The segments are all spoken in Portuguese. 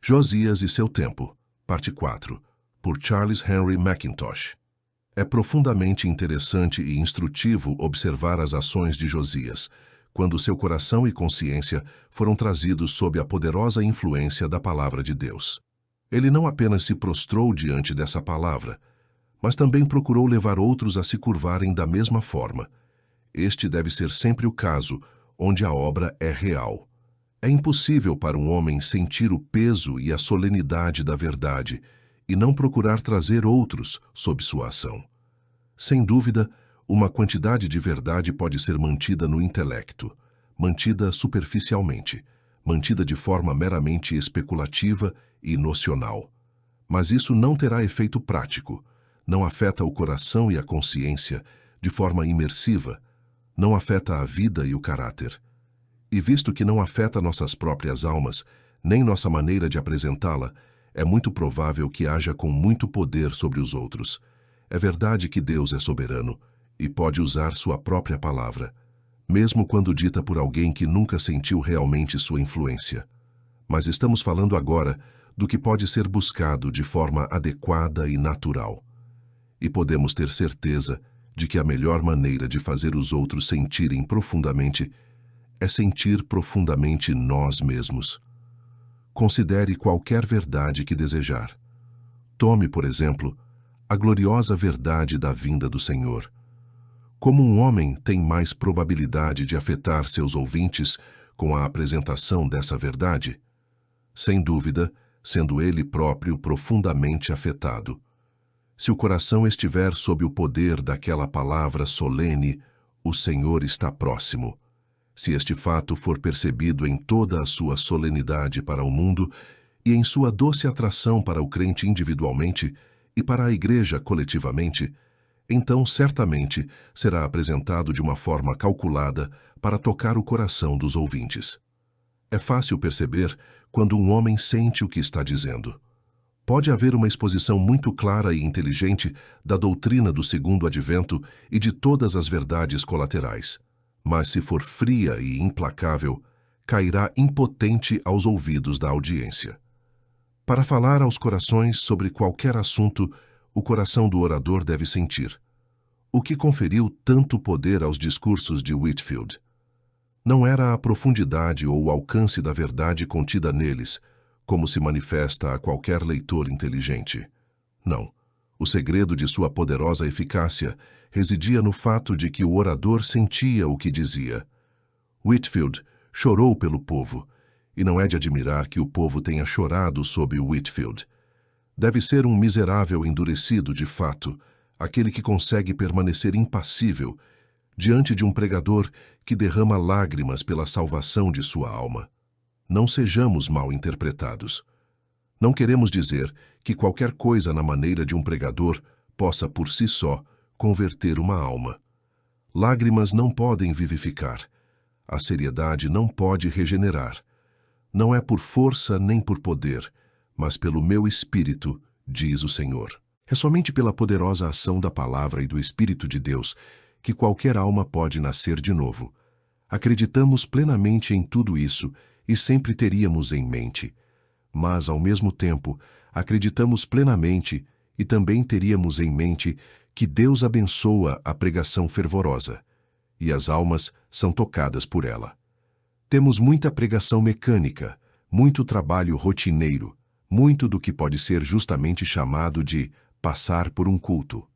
Josias e seu tempo, parte 4, por Charles Henry Mackintosh. É profundamente interessante e instrutivo observar as ações de Josias, quando seu coração e consciência foram trazidos sob a poderosa influência da palavra de Deus. Ele não apenas se prostrou diante dessa palavra, mas também procurou levar outros a se curvarem da mesma forma. Este deve ser sempre o caso, onde a obra é real. É impossível para um homem sentir o peso e a solenidade da verdade e não procurar trazer outros sob sua ação. Sem dúvida, uma quantidade de verdade pode ser mantida no intelecto, mantida superficialmente, mantida de forma meramente especulativa e nocional. Mas isso não terá efeito prático, não afeta o coração e a consciência de forma imersiva, não afeta a vida e o caráter. E visto que não afeta nossas próprias almas, nem nossa maneira de apresentá-la, é muito provável que haja com muito poder sobre os outros. É verdade que Deus é soberano e pode usar sua própria palavra, mesmo quando dita por alguém que nunca sentiu realmente sua influência. Mas estamos falando agora do que pode ser buscado de forma adequada e natural. E podemos ter certeza de que a melhor maneira de fazer os outros sentirem profundamente é sentir profundamente nós mesmos. Considere qualquer verdade que desejar. Tome, por exemplo, a gloriosa verdade da vinda do Senhor. Como um homem tem mais probabilidade de afetar seus ouvintes com a apresentação dessa verdade? Sem dúvida, sendo ele próprio profundamente afetado. Se o coração estiver sob o poder daquela palavra solene, o Senhor está próximo. Se este fato for percebido em toda a sua solenidade para o mundo e em sua doce atração para o crente individualmente e para a igreja coletivamente, então certamente será apresentado de uma forma calculada para tocar o coração dos ouvintes. É fácil perceber quando um homem sente o que está dizendo. Pode haver uma exposição muito clara e inteligente da doutrina do segundo advento e de todas as verdades colaterais. Mas se for fria e implacável, cairá impotente aos ouvidos da audiência. Para falar aos corações sobre qualquer assunto, o coração do orador deve sentir. O que conferiu tanto poder aos discursos de Whitefield? Não era a profundidade ou o alcance da verdade contida neles, como se manifesta a qualquer leitor inteligente. Não. O segredo de sua poderosa eficácia residia no fato de que o orador sentia o que dizia. Whitefield chorou pelo povo, e não é de admirar que o povo tenha chorado sob Whitefield. Deve ser um miserável endurecido de fato, aquele que consegue permanecer impassível diante de um pregador que derrama lágrimas pela salvação de sua alma. Não sejamos mal interpretados. Não queremos dizer que qualquer coisa na maneira de um pregador possa por si só converter uma alma. Lágrimas não podem vivificar. A seriedade não pode regenerar. Não é por força nem por poder, mas pelo meu espírito, diz o Senhor. É somente pela poderosa ação da palavra e do Espírito de Deus que qualquer alma pode nascer de novo. Acreditamos plenamente em tudo isso e sempre teríamos em mente. Mas, ao mesmo tempo, acreditamos plenamente e também teríamos em mente que Deus abençoa a pregação fervorosa, e as almas são tocadas por ela. Temos muita pregação mecânica, muito trabalho rotineiro, muito do que pode ser justamente chamado de passar por um culto.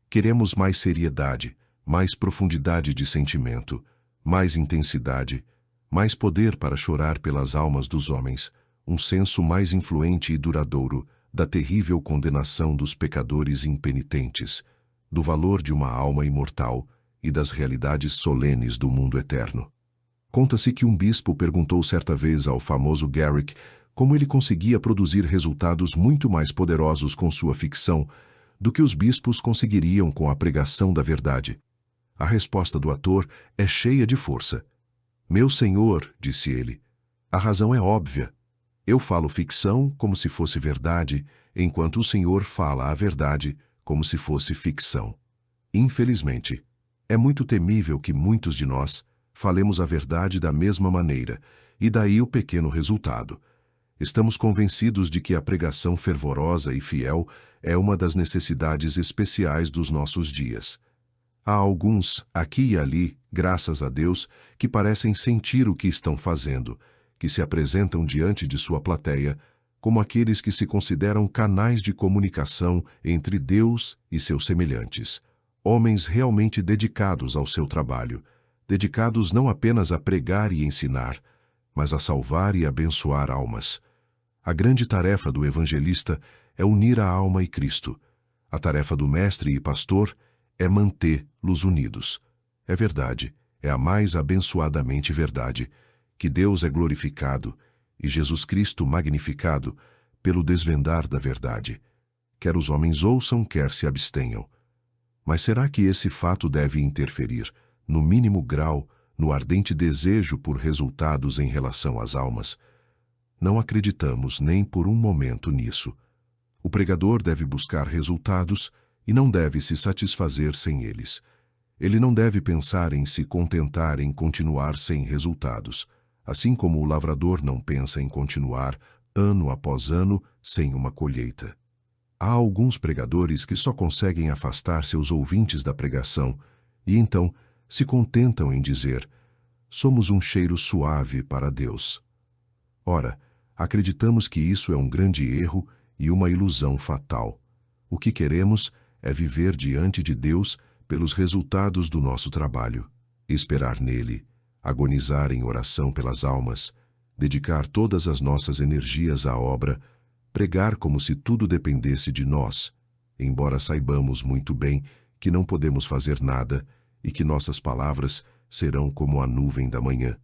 Queremos mais seriedade, mais profundidade de sentimento, mais intensidade, mais poder para chorar pelas almas dos homens, um senso mais influente e duradouro da terrível condenação dos pecadores impenitentes, do valor de uma alma imortal e das realidades solenes do mundo eterno. Conta-se que um bispo perguntou certa vez ao famoso Garrick como ele conseguia produzir resultados muito mais poderosos com sua ficção do que os bispos conseguiriam com a pregação da verdade. A resposta do ator é cheia de força. Meu senhor, disse ele, a razão é óbvia. Eu falo ficção como se fosse verdade, enquanto o senhor fala a verdade como se fosse ficção. Infelizmente, é muito temível que muitos de nós falemos a verdade da mesma maneira, e daí o pequeno resultado. Estamos convencidos de que a pregação fervorosa e fiel é uma das necessidades especiais dos nossos dias. Há alguns, aqui e ali, graças a Deus, que parecem sentir o que estão fazendo, que se apresentam diante de sua plateia, como aqueles que se consideram canais de comunicação entre Deus e seus semelhantes, homens realmente dedicados ao seu trabalho, dedicados não apenas a pregar e ensinar, mas a salvar e abençoar almas. A grande tarefa do evangelista é unir a alma e Cristo. A tarefa do mestre e pastor é mantê-los unidos. É verdade, é a mais abençoadamente verdade, que Deus é glorificado e Jesus Cristo magnificado pelo desvendar da verdade. Quer os homens ouçam, quer se abstenham. Mas será que esse fato deve interferir, no mínimo grau, no ardente desejo por resultados em relação às almas? Não acreditamos nem por um momento nisso. O pregador deve buscar resultados e não deve se satisfazer sem eles. Ele não deve pensar em se contentar em continuar sem resultados, assim como o lavrador não pensa em continuar, ano após ano, sem uma colheita. Há alguns pregadores que só conseguem afastar seus ouvintes da pregação e então se contentam em dizer: somos um cheiro suave para Deus. Ora, acreditamos que isso é um grande erro e uma ilusão fatal. O que queremos é viver diante de Deus pelos resultados do nosso trabalho, esperar nele, agonizar em oração pelas almas, dedicar todas as nossas energias à obra, pregar como se tudo dependesse de nós, embora saibamos muito bem que não podemos fazer nada e que nossas palavras serão como a nuvem da manhã,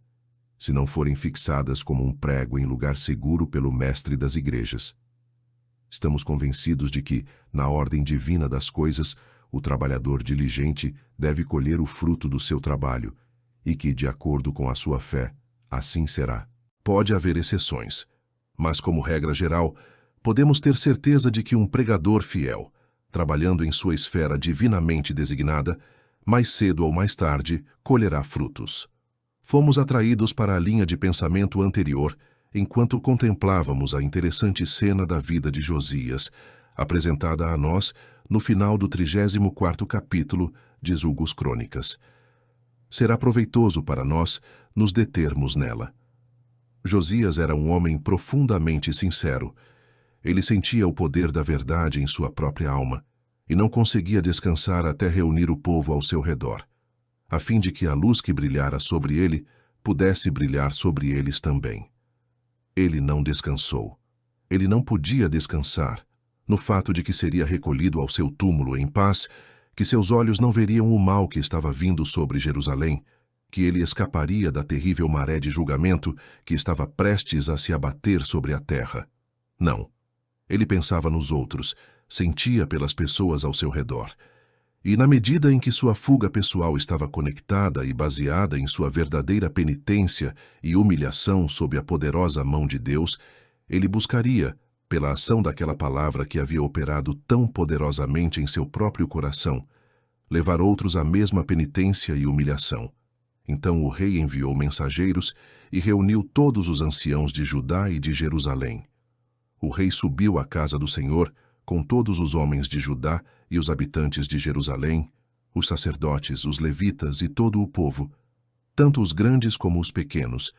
se não forem fixadas como um prego em lugar seguro pelo mestre das igrejas. Estamos convencidos de que, na ordem divina das coisas, o trabalhador diligente deve colher o fruto do seu trabalho, e que, de acordo com a sua fé, assim será. Pode haver exceções, mas, como regra geral, podemos ter certeza de que um pregador fiel, trabalhando em sua esfera divinamente designada, mais cedo ou mais tarde, colherá frutos. Fomos atraídos para a linha de pensamento anterior enquanto contemplávamos a interessante cena da vida de Josias, apresentada a nós no final do 34º capítulo de Julgos Crônicas. Será proveitoso para nós nos determos nela. Josias era um homem profundamente sincero. Ele sentia o poder da verdade em sua própria alma e não conseguia descansar até reunir o povo ao seu redor, a fim de que a luz que brilhara sobre ele pudesse brilhar sobre eles também. Ele não descansou. Ele não podia descansar no fato de que seria recolhido ao seu túmulo em paz, que seus olhos não veriam o mal que estava vindo sobre Jerusalém, que ele escaparia da terrível maré de julgamento que estava prestes a se abater sobre a terra. Não. Ele pensava nos outros, sentia pelas pessoas ao seu redor. E na medida em que sua fuga pessoal estava conectada e baseada em sua verdadeira penitência e humilhação sob a poderosa mão de Deus, ele buscaria, pela ação daquela palavra que havia operado tão poderosamente em seu próprio coração, levar outros à mesma penitência e humilhação. Então o rei enviou mensageiros e reuniu todos os anciãos de Judá e de Jerusalém. O rei subiu à casa do Senhor com todos os homens de Judá e os habitantes de Jerusalém, os sacerdotes, os levitas e todo o povo, tanto os grandes como os pequenos,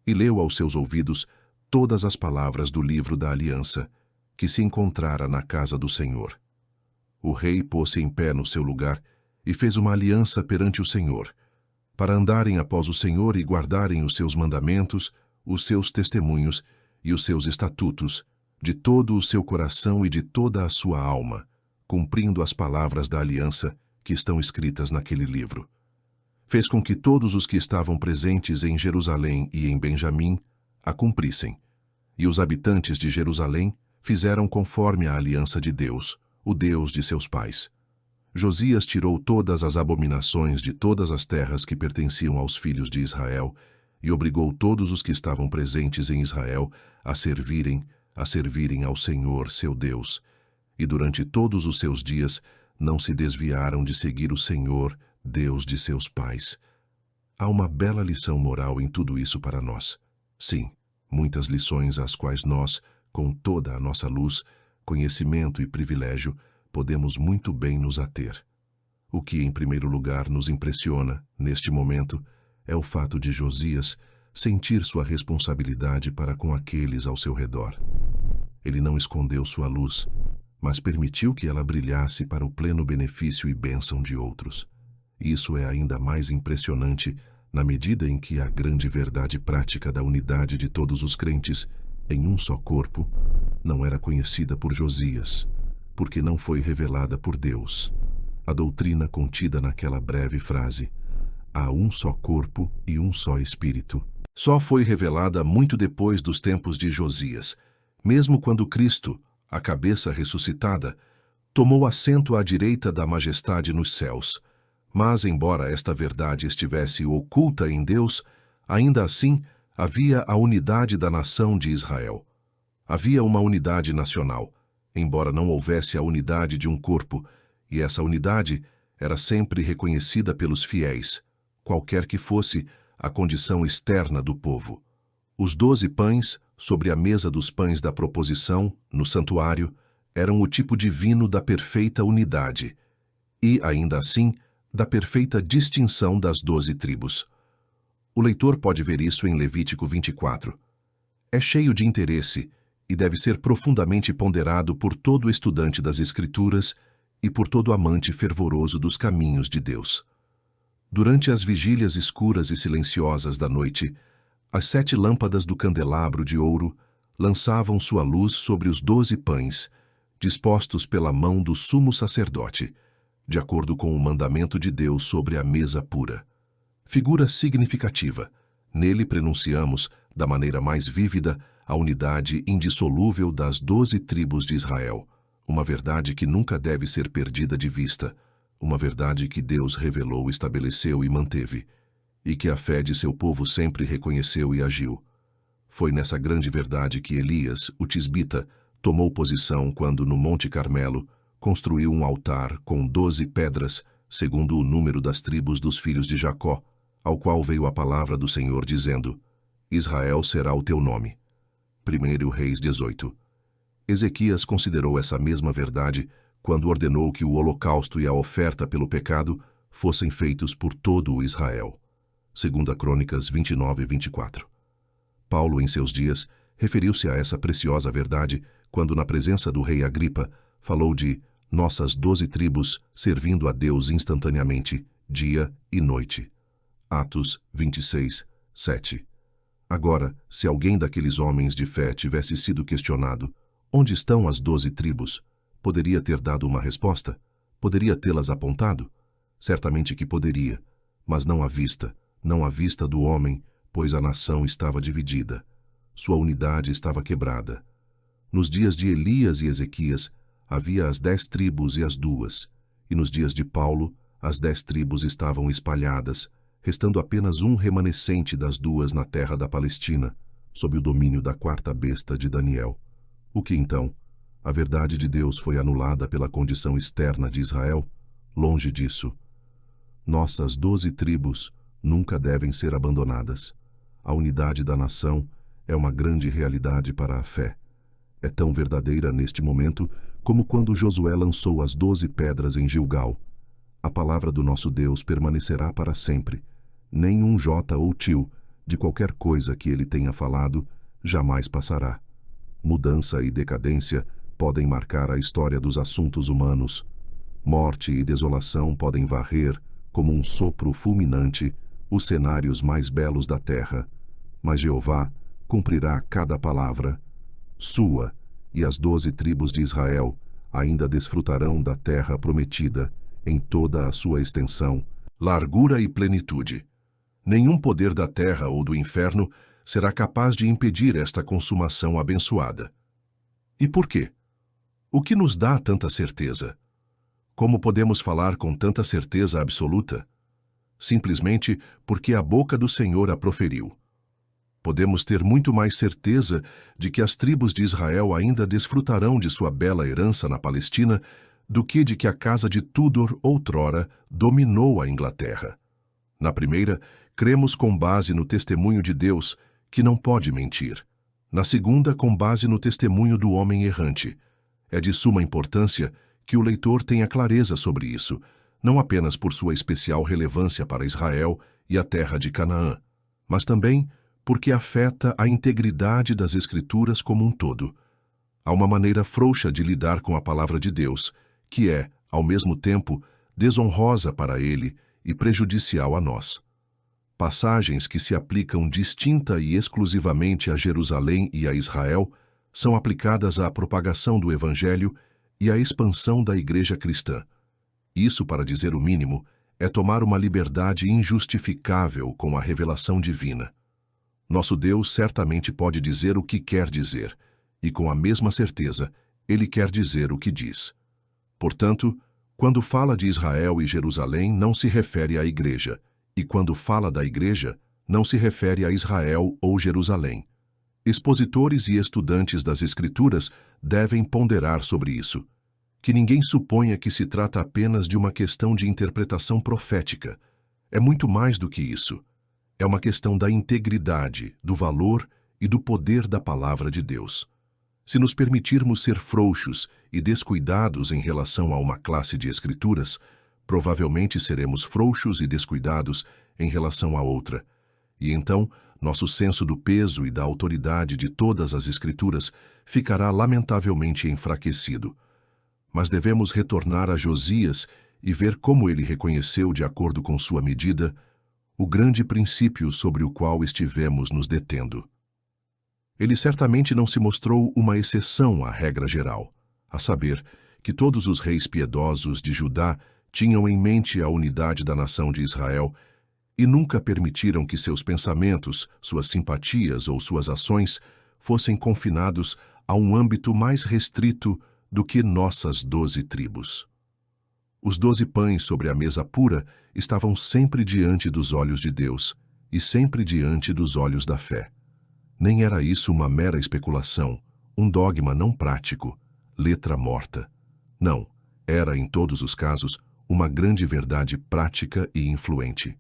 e leu aos seus ouvidos todas as palavras do livro da aliança, que se encontrara na casa do Senhor. O rei pôs-se em pé no seu lugar e fez uma aliança perante o Senhor, para andarem após o Senhor e guardarem os seus mandamentos, os seus testemunhos e os seus estatutos, de todo o seu coração e de toda a sua alma, cumprindo as palavras da aliança que estão escritas naquele livro. Fez com que todos os que estavam presentes em Jerusalém e em Benjamim a cumprissem, e os habitantes de Jerusalém fizeram conforme a aliança de Deus, o Deus de seus pais. Josias tirou todas as abominações de todas as terras que pertenciam aos filhos de Israel e obrigou todos os que estavam presentes em Israel a servirem ao Senhor, seu Deus, e durante todos os seus dias não se desviaram de seguir o Senhor, Deus de seus pais. Há uma bela lição moral em tudo isso para nós. Sim, muitas lições às quais nós, com toda a nossa luz, conhecimento e privilégio, podemos muito bem nos ater. O que, em primeiro lugar, nos impressiona, neste momento, é o fato de Josias sentir sua responsabilidade para com aqueles ao seu redor. Ele não escondeu sua luz, mas permitiu que ela brilhasse para o pleno benefício e bênção de outros. Isso é ainda mais impressionante na medida em que a grande verdade prática da unidade de todos os crentes, em um só corpo, não era conhecida por Josias, porque não foi revelada por Deus. A doutrina contida naquela breve frase, há um só corpo e um só espírito, só foi revelada muito depois dos tempos de Josias, mesmo quando Cristo, a cabeça ressuscitada, tomou assento à direita da majestade nos céus. Mas, embora esta verdade estivesse oculta em Deus, ainda assim havia a unidade da nação de Israel. Havia uma unidade nacional, embora não houvesse a unidade de um corpo, e essa unidade era sempre reconhecida pelos fiéis, qualquer que fosse a condição externa do povo. Os 12 pães, sobre a mesa dos pães da proposição, no santuário, eram o tipo divino da perfeita unidade, e, ainda assim, da perfeita distinção das 12 tribos. O leitor pode ver isso em Levítico 24. É cheio de interesse e deve ser profundamente ponderado por todo estudante das Escrituras e por todo amante fervoroso dos caminhos de Deus. Durante as vigílias escuras e silenciosas da noite, as 7 lâmpadas do candelabro de ouro lançavam sua luz sobre os 12 pães, dispostos pela mão do sumo sacerdote, de acordo com o mandamento de Deus sobre a mesa pura. Figura significativa. Nele prenunciamos, da maneira mais vívida, a unidade indissolúvel das 12 tribos de Israel, uma verdade que nunca deve ser perdida de vista, uma verdade que Deus revelou, estabeleceu e manteve, e que a fé de seu povo sempre reconheceu e agiu. Foi nessa grande verdade que Elias, o tisbita, tomou posição quando, no Monte Carmelo, construiu um altar com 12 pedras, segundo o número das tribos dos filhos de Jacó, ao qual veio a palavra do Senhor dizendo, Israel será o teu nome. 1 Reis 18. Ezequias considerou essa mesma verdade quando ordenou que o holocausto e a oferta pelo pecado fossem feitos por todo o Israel. 2 Crônicas 29 e 24. Paulo, em seus dias, referiu-se a essa preciosa verdade quando, na presença do rei Agripa, falou de nossas 12 tribos servindo a Deus instantaneamente, dia e noite. Atos 26, 7. Agora, se alguém daqueles homens de fé tivesse sido questionado, onde estão as 12 tribos? Poderia ter dado uma resposta? Poderia tê-las apontado? Certamente que poderia, mas não à vista do homem, pois a nação estava dividida. Sua unidade estava quebrada. Nos dias de Elias e Ezequias, havia as 10 tribos e as 2, e nos dias de Paulo, as 10 tribos estavam espalhadas, restando apenas um remanescente das 2 na terra da Palestina, sob o domínio da 4ª besta de Daniel. O que então? A verdade de Deus foi anulada pela condição externa de Israel? Longe disso. Nossas 12 tribos nunca devem ser abandonadas. A unidade da nação é uma grande realidade para a fé. É tão verdadeira neste momento como quando Josué lançou as 12 pedras em Gilgal. A palavra do nosso Deus permanecerá para sempre. Nenhum jota ou tio, de qualquer coisa que ele tenha falado, jamais passará. Mudança e decadência podem marcar a história dos assuntos humanos. Morte e desolação podem varrer, como um sopro fulminante, os cenários mais belos da terra. Mas Jeová cumprirá cada palavra sua, e as 12 tribos de Israel ainda desfrutarão da terra prometida em toda a sua extensão, largura e plenitude. Nenhum poder da terra ou do inferno será capaz de impedir esta consumação abençoada. E por quê? O que nos dá tanta certeza? Como podemos falar com tanta certeza absoluta? Simplesmente porque a boca do Senhor a proferiu. Podemos ter muito mais certeza de que as tribos de Israel ainda desfrutarão de sua bela herança na Palestina do que de que a casa de Tudor outrora dominou a Inglaterra. Na primeira, cremos com base no testemunho de Deus, que não pode mentir. Na segunda, com base no testemunho do homem errante. É de suma importância que o leitor tenha clareza sobre isso, não apenas por sua especial relevância para Israel e a terra de Canaã, mas também porque afeta a integridade das Escrituras como um todo. Há uma maneira frouxa de lidar com a palavra de Deus, que é, ao mesmo tempo, desonrosa para ele e prejudicial a nós. Passagens que se aplicam distinta e exclusivamente a Jerusalém e a Israel são aplicadas à propagação do Evangelho e à expansão da Igreja cristã. Isso, para dizer o mínimo, é tomar uma liberdade injustificável com a revelação divina. Nosso Deus certamente pode dizer o que quer dizer, e com a mesma certeza, Ele quer dizer o que diz. Portanto, quando fala de Israel e Jerusalém, não se refere à Igreja, e quando fala da Igreja, não se refere a Israel ou Jerusalém. Expositores e estudantes das Escrituras devem ponderar sobre isso. Que ninguém suponha que se trata apenas de uma questão de interpretação profética. É muito mais do que isso. É uma questão da integridade, do valor e do poder da palavra de Deus. Se nos permitirmos ser frouxos e descuidados em relação a uma classe de escrituras, provavelmente seremos frouxos e descuidados em relação a outra. E então, nosso senso do peso e da autoridade de todas as escrituras ficará lamentavelmente enfraquecido. Mas devemos retornar a Josias e ver como ele reconheceu, de acordo com sua medida, o grande princípio sobre o qual estivemos nos detendo. Ele certamente não se mostrou uma exceção à regra geral, a saber, que todos os reis piedosos de Judá tinham em mente a unidade da nação de Israel e nunca permitiram que seus pensamentos, suas simpatias ou suas ações fossem confinados a um âmbito mais restrito do que nossas 12 tribos. Os 12 pães sobre a mesa pura estavam sempre diante dos olhos de Deus e sempre diante dos olhos da fé. Nem era isso uma mera especulação, um dogma não prático, letra morta. Não, era, em todos os casos, uma grande verdade prática e influente.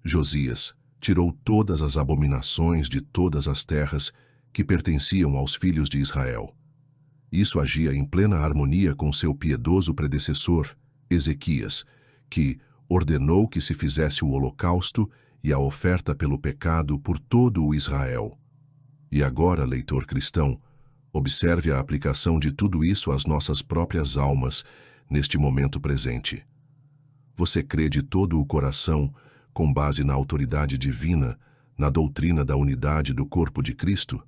Josias tirou todas as abominações de todas as terras que pertenciam aos filhos de Israel. Isso agia em plena harmonia com seu piedoso predecessor, Ezequias, que ordenou que se fizesse o holocausto e a oferta pelo pecado por todo o Israel. E agora, leitor cristão, observe a aplicação de tudo isso às nossas próprias almas neste momento presente. Você crê de todo o coração, com base na autoridade divina, na doutrina da unidade do corpo de Cristo?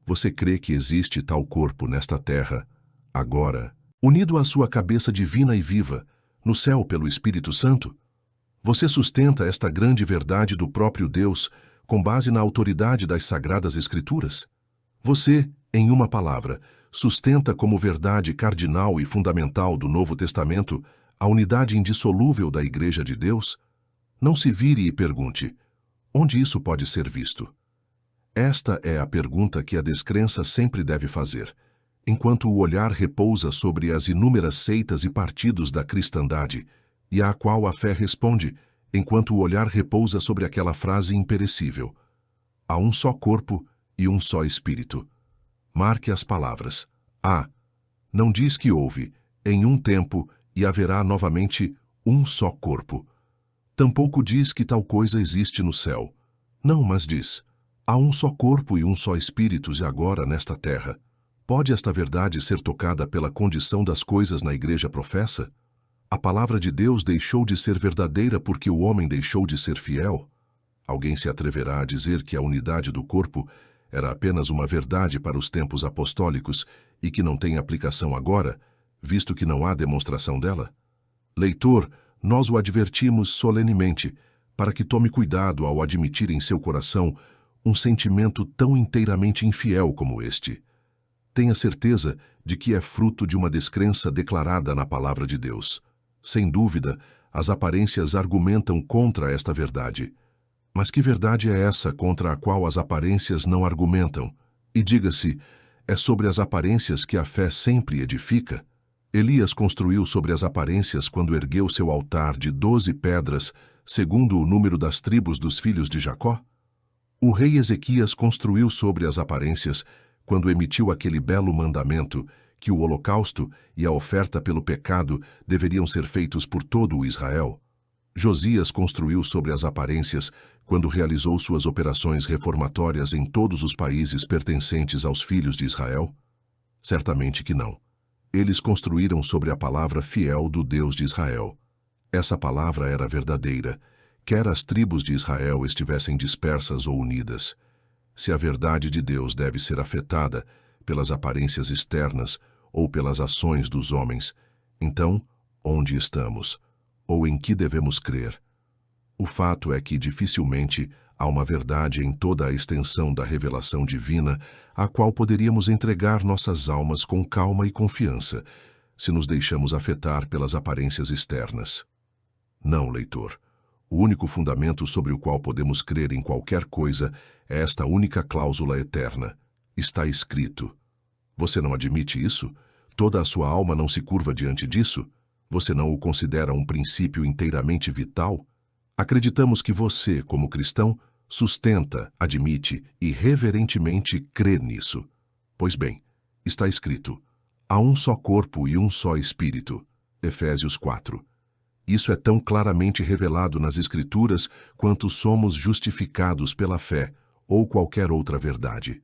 Você crê que existe tal corpo nesta terra, agora, unido à sua cabeça divina e viva, no céu pelo Espírito Santo? Você sustenta esta grande verdade do próprio Deus com base na autoridade das Sagradas Escrituras? Você, em uma palavra, sustenta como verdade cardinal e fundamental do Novo Testamento a unidade indissolúvel da Igreja de Deus? Não se vire e pergunte, onde isso pode ser visto? Esta é a pergunta que a descrença sempre deve fazer, enquanto o olhar repousa sobre as inúmeras seitas e partidos da cristandade, e à qual a fé responde, enquanto o olhar repousa sobre aquela frase imperecível: há um só corpo e um só espírito. Marque as palavras. Não diz que houve, em um tempo, e haverá novamente um só corpo. Tampouco diz que tal coisa existe no céu. Não, mas diz: há um só corpo e um só espírito e agora nesta terra. Pode esta verdade ser tocada pela condição das coisas na igreja professa? A palavra de Deus deixou de ser verdadeira porque o homem deixou de ser fiel? Alguém se atreverá a dizer que a unidade do corpo era apenas uma verdade para os tempos apostólicos e que não tem aplicação agora, visto que não há demonstração dela? Leitor, nós o advertimos solenemente para que tome cuidado ao admitir em seu coração um sentimento tão inteiramente infiel como este. Tenha certeza de que é fruto de uma descrença declarada na palavra de Deus. Sem dúvida, as aparências argumentam contra esta verdade. Mas que verdade é essa contra a qual as aparências não argumentam? E diga-se, é sobre as aparências que a fé sempre edifica? Elias construiu sobre as aparências quando ergueu seu altar de 12 pedras, segundo o número das tribos dos filhos de Jacó? O rei Ezequias construiu sobre as aparências quando emitiu aquele belo mandamento que o holocausto e a oferta pelo pecado deveriam ser feitos por todo o Israel. Josias construiu sobre as aparências quando realizou suas operações reformatórias em todos os países pertencentes aos filhos de Israel? Certamente que não. Eles construíram sobre a palavra fiel do Deus de Israel. Essa palavra era verdadeira, quer as tribos de Israel estivessem dispersas ou unidas. Se a verdade de Deus deve ser afetada pelas aparências externas ou pelas ações dos homens, então, onde estamos? Ou em que devemos crer? O fato é que dificilmente há uma verdade em toda a extensão da revelação divina à qual poderíamos entregar nossas almas com calma e confiança, se nos deixamos afetar pelas aparências externas. Não, leitor. O único fundamento sobre o qual podemos crer em qualquer coisa é esta única cláusula eterna. Está escrito. Você não admite isso? Toda a sua alma não se curva diante disso? Você não o considera um princípio inteiramente vital? Acreditamos que você, como cristão, sustenta, admite e reverentemente crê nisso. Pois bem, está escrito: há um só corpo e um só espírito. Efésios 4. Isso é tão claramente revelado nas Escrituras quanto somos justificados pela fé ou qualquer outra verdade.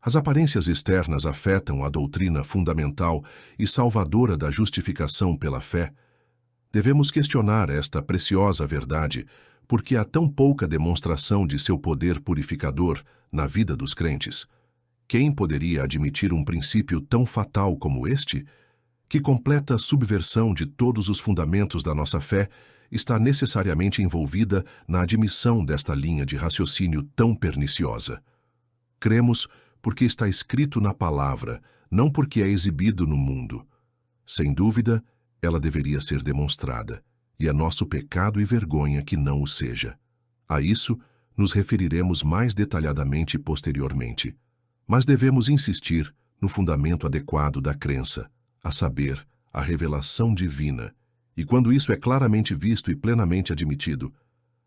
As aparências externas afetam a doutrina fundamental e salvadora da justificação pela fé. Devemos questionar esta preciosa verdade, porque há tão pouca demonstração de seu poder purificador na vida dos crentes. Quem poderia admitir um princípio tão fatal como este? Que completa subversão de todos os fundamentos da nossa fé está necessariamente envolvida na admissão desta linha de raciocínio tão perniciosa. Cremos porque está escrito na palavra, não porque é exibido no mundo. Sem dúvida, ela deveria ser demonstrada, e é nosso pecado e vergonha que não o seja. A isso nos referiremos mais detalhadamente posteriormente. Mas devemos insistir no fundamento adequado da crença, a saber, a revelação divina, e quando isso é claramente visto e plenamente admitido,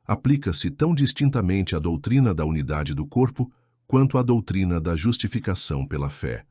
aplica-se tão distintamente à doutrina da unidade do corpo quanto à doutrina da justificação pela fé.